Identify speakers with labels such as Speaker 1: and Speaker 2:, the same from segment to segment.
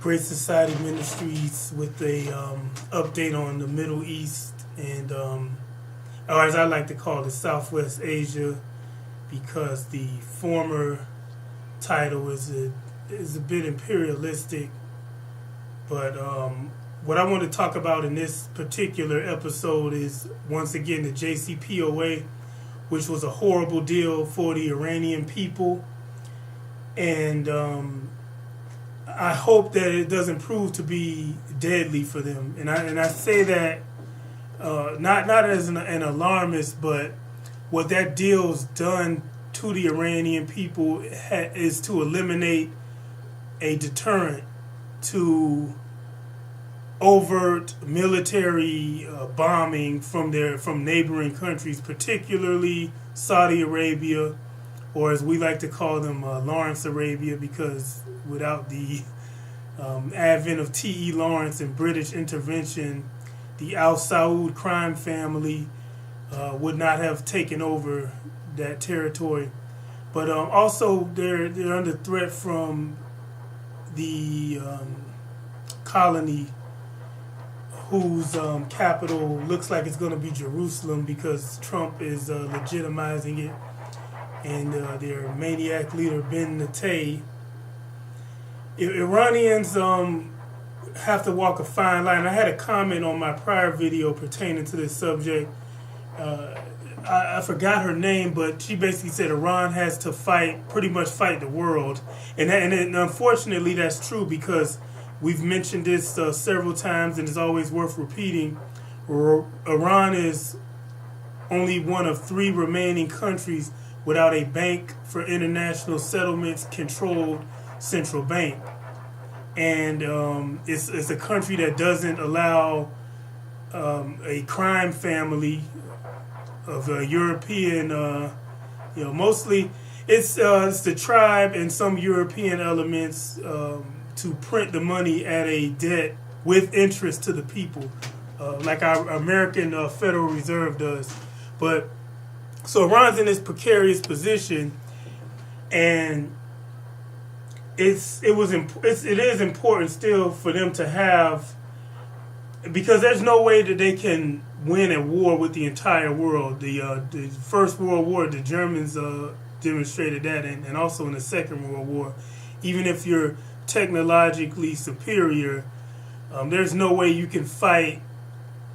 Speaker 1: Great Society Ministries with a update on the Middle East and, or as I like to call it, Southwest Asia, because the former title is a bit imperialistic. But what I want to talk about in this particular episode is, once again, the JCPOA, which was a horrible deal for the Iranian people. And I hope that it doesn't prove to be deadly for them. And I say that not as an alarmist, but what that deal's done to the Iranian people is to eliminate a deterrent to overt military bombing from neighboring countries, particularly Saudi Arabia, or as we like to call them, Lawrence Arabia, because without the advent of T.E. Lawrence and British intervention, the Al Saud crime family would not have taken over that territory. But also they're under threat from the colony, whose capital looks like it's going to be Jerusalem, because Trump is legitimizing it, and their maniac leader Ben Netanyahu. Iranians have to walk a fine line. I had a comment on my prior video pertaining to this subject. I forgot her name, but she basically said Iran has to pretty much fight the world. And unfortunately that's true, because we've mentioned this several times, and it's always worth repeating. Iran is only one of 3 remaining countries without a Bank for International Settlements controlled central bank. And it's a country that doesn't allow a crime family of European, mostly it's the tribe and some European elements to print the money at a debt with interest to the people, like our American Federal Reserve does. But so Iran's in this precarious position, and it is important still for them to have, because there's no way that they can win a war with the entire world. The First World War, the Germans demonstrated that, and also in the Second World War. Even if you're technologically superior, there's no way you can fight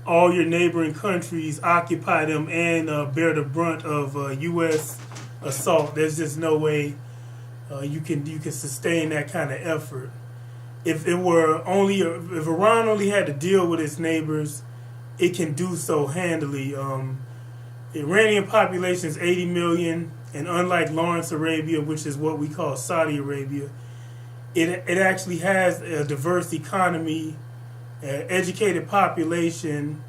Speaker 1: all your neighboring countries, occupy them, and bear the brunt of U.S. assault. There's just no way you can sustain that kind of effort. If Iran only had to deal with its neighbors, it can do so handily. The Iranian population is 80 million, and unlike Lawrence Arabia, which is what we call Saudi Arabia, it actually has a diverse economy, educated population,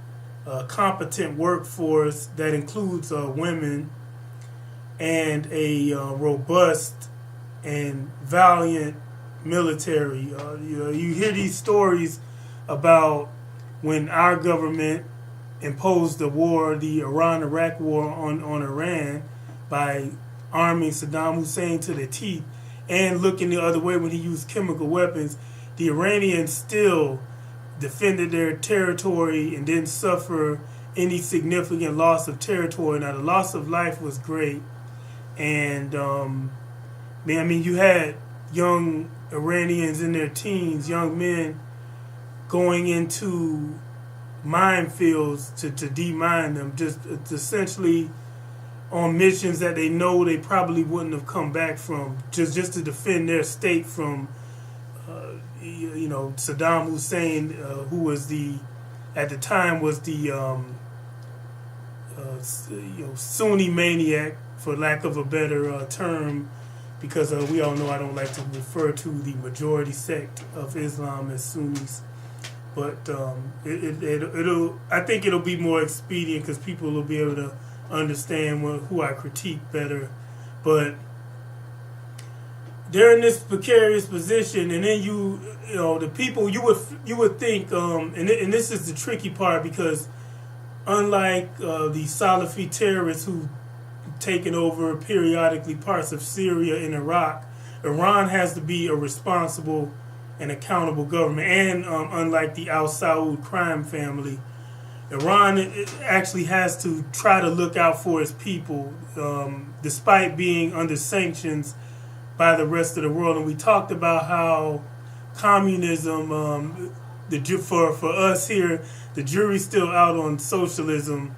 Speaker 1: competent workforce that includes women, and a robust and valiant military. You hear these stories about when our government imposed the war, the Iran-Iraq war on Iran, by arming Saddam Hussein to the teeth, and looking the other way when he used chemical weapons. The Iranians still defended their territory and didn't suffer any significant loss of territory. Now, the loss of life was great, and you had young Iranians in their teens, young men, going into minefields to demine them, just essentially on missions that they know they probably wouldn't have come back from, just to defend their state from Saddam Hussein, who was at the time was the Sunni maniac, for lack of a better term, because we all know I don't like to refer to the majority sect of Islam as Sunnis. But I think it'll be more expedient, because people will be able to understand who I critique better. But they're in this precarious position, and then the people you would think, and this is the tricky part, because unlike the Salafi terrorists who taken over periodically parts of Syria and Iraq, Iran has to be a responsible an accountable government. And unlike the Al Saud crime family, Iran actually has to try to look out for its people, despite being under sanctions by the rest of the world. And we talked about how communism, for us here, the jury's still out on socialism,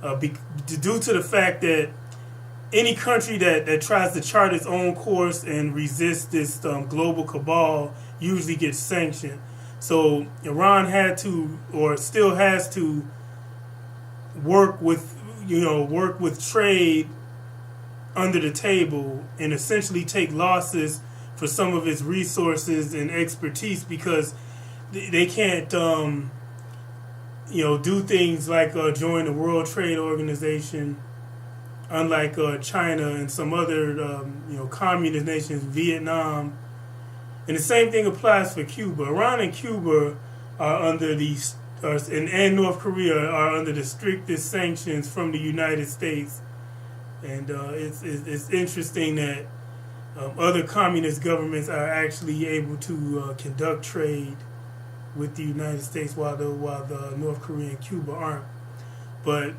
Speaker 1: due to the fact that any country that tries to chart its own course and resist this global cabal usually gets sanctioned. So Iran had to, or still has to, work with trade under the table and essentially take losses for some of its resources and expertise, because they can't do things like join the World Trade Organization, unlike China and some other communist nations, Vietnam. And the same thing applies for Cuba. Iran and Cuba are under and North Korea are under the strictest sanctions from the United States. And it's interesting that other communist governments are actually able to conduct trade with the United States, while the North Korea and Cuba aren't. But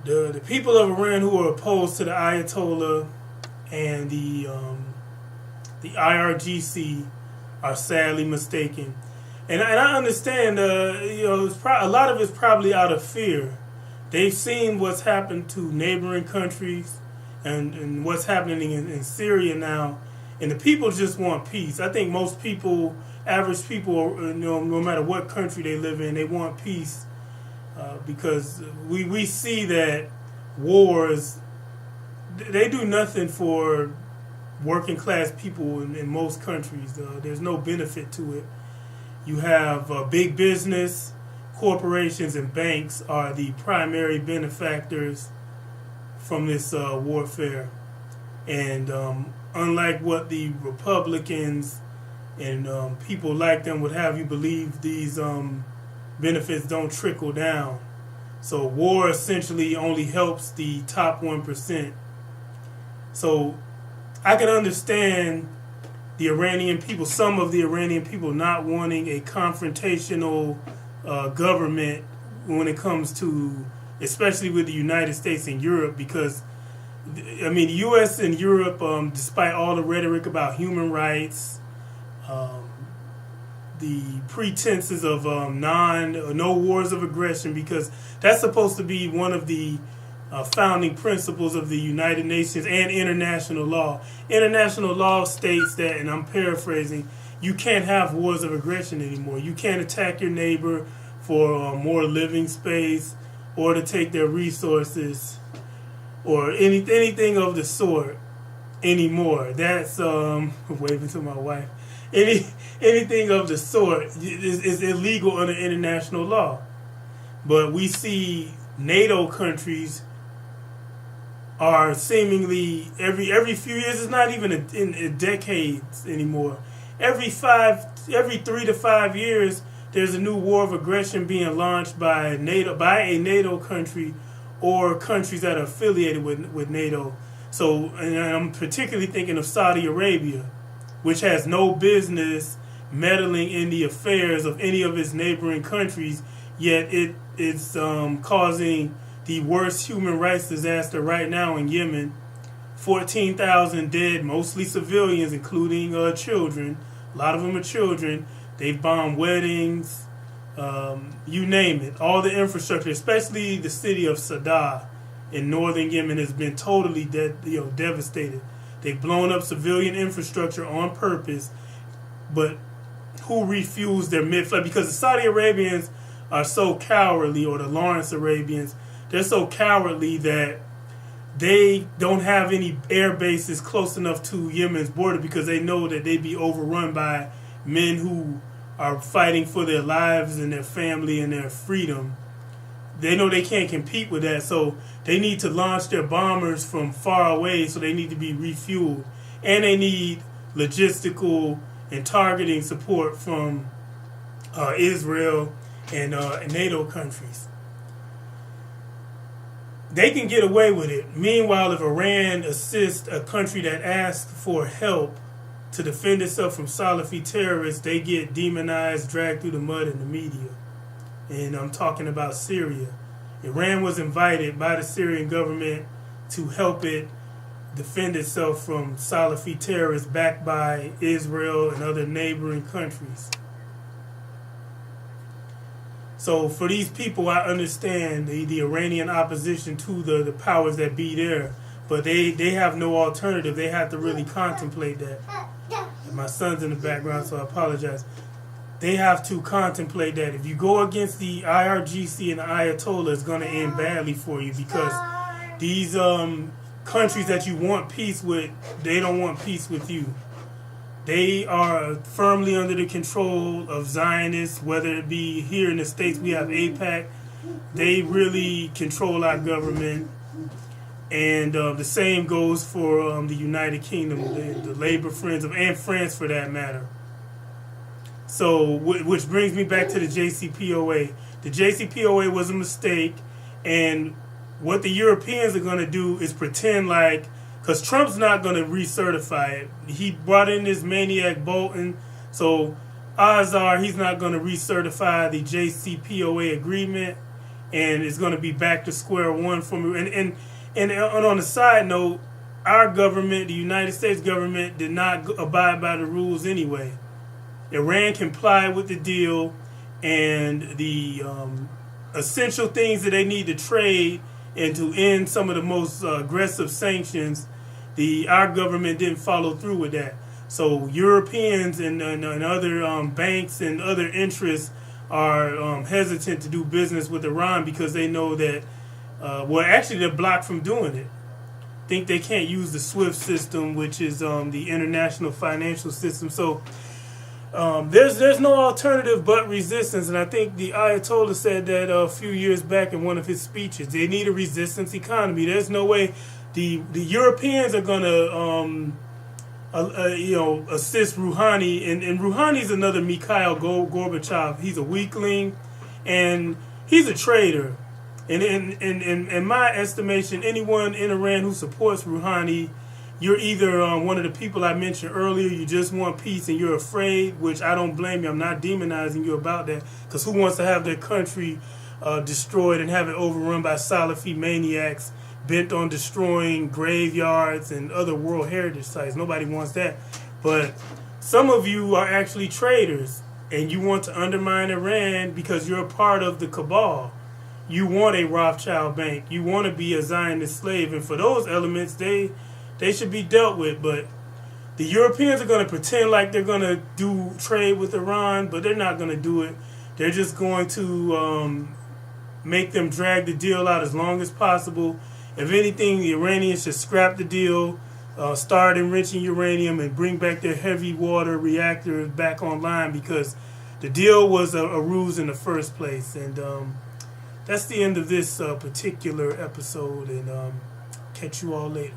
Speaker 1: the people of Iran who are opposed to the Ayatollah and the IRGC are sadly mistaken. And I understand, a lot of it's probably out of fear. They've seen what's happened to neighboring countries and what's happening in Syria now, and the people just want peace. I think most people, average people, no matter what country they live in, they want peace, because we see that wars, they do nothing for working class people in most countries. There's no benefit to it. You have big business, corporations, and banks are the primary benefactors from this warfare. And unlike what the Republicans and people like them would have you believe, these benefits don't trickle down. So war essentially only helps the top 1%. So I can understand the Iranian people, some of the Iranian people, not wanting a confrontational government when it comes to, especially with the United States and Europe, because, I mean, the U.S. and Europe, despite all the rhetoric about human rights, the pretenses of no wars of aggression, because that's supposed to be one of the founding principles of the United Nations and international law. International law states that, and I'm paraphrasing, you can't have wars of aggression anymore. You can't attack your neighbor for more living space or to take their resources or anything of the sort anymore. That's waving to my wife. Anything of the sort is illegal under international law. But we see NATO countries are seemingly every few years, it's not even in decades anymore. Every 3 to 5 years, there's a new war of aggression being launched by a NATO country or countries that are affiliated with NATO. So, and I'm particularly thinking of Saudi Arabia, which has no business meddling in the affairs of any of its neighboring countries, yet it's causing the worst human rights disaster right now in Yemen. 14,000 dead, mostly civilians, including children. A lot of them are children. They've bombed weddings, you name it. All the infrastructure, especially the city of Sadr in northern Yemen, has been totally devastated. They've blown up civilian infrastructure on purpose, but who refused their mid-flight? Because the Saudi Arabians are so cowardly, or the Lawrence Arabians, they're so cowardly that they don't have any air bases close enough to Yemen's border, because they know that they'd be overrun by men who are fighting for their lives and their family and their freedom. They know they can't compete with that, so they need to launch their bombers from far away, so they need to be refueled. And they need logistical and targeting support from Israel and NATO countries. They can get away with it. Meanwhile, if Iran assists a country that asks for help to defend itself from Salafi terrorists, they get demonized, dragged through the mud in the media. And I'm talking about Syria. Iran was invited by the Syrian government to help it defend itself from Salafi terrorists backed by Israel and other neighboring countries. So for these people, I understand the Iranian opposition to the powers that be there, but they have no alternative. They have to really contemplate that. And my son's in the background, so I apologize. They have to contemplate that. If you go against the IRGC and the Ayatollah, it's going to end badly for you, because these countries that you want peace with, they don't want peace with you. They are firmly under the control of Zionists, whether it be here in the States, we have AIPAC. They really control our government. And the same goes for the United Kingdom, the Labour Friends, and France for that matter. So, which brings me back to the JCPOA. The JCPOA was a mistake, and what the Europeans are going to do is pretend like, because Trump's not going to recertify it. He brought in this maniac Bolton, so odds are he's not going to recertify the JCPOA agreement, and it's going to be back to square one for me. And on a side note, our government, the United States government, did not abide by the rules anyway. Iran complied with the deal, and the essential things that they need to trade and to end some of the most aggressive sanctions, our government didn't follow through with that. So Europeans and other banks and other interests are hesitant to do business with Iran because they know that, actually they're blocked from doing it. Think they can't use the SWIFT system, which is the international financial system. So there's no alternative but resistance, and I think the Ayatollah said that a few years back in one of his speeches. They need a resistance economy. There's no way the Europeans are gonna assist Rouhani, and Rouhani's another Mikhail Gorbachev. He's a weakling, and he's a traitor. And in my estimation, anyone in Iran who supports Rouhani, you're either one of the people I mentioned earlier, you just want peace and you're afraid, which I don't blame you. I'm not demonizing you about that, because who wants to have their country destroyed and have it overrun by Salafi maniacs bent on destroying graveyards and other World Heritage Sites? Nobody wants that. But some of you are actually traitors, and you want to undermine Iran because you're a part of the cabal. You want a Rothschild bank. You want to be a Zionist slave. And for those elements, they should be dealt with. But the Europeans are going to pretend like they're going to do trade with Iran, but they're not going to do it. They're just going to make them drag the deal out as long as possible. If anything, the Iranians should scrap the deal, start enriching uranium, and bring back their heavy water reactors back online, because the deal was a ruse in the first place. And that's the end of this particular episode, and catch you all later.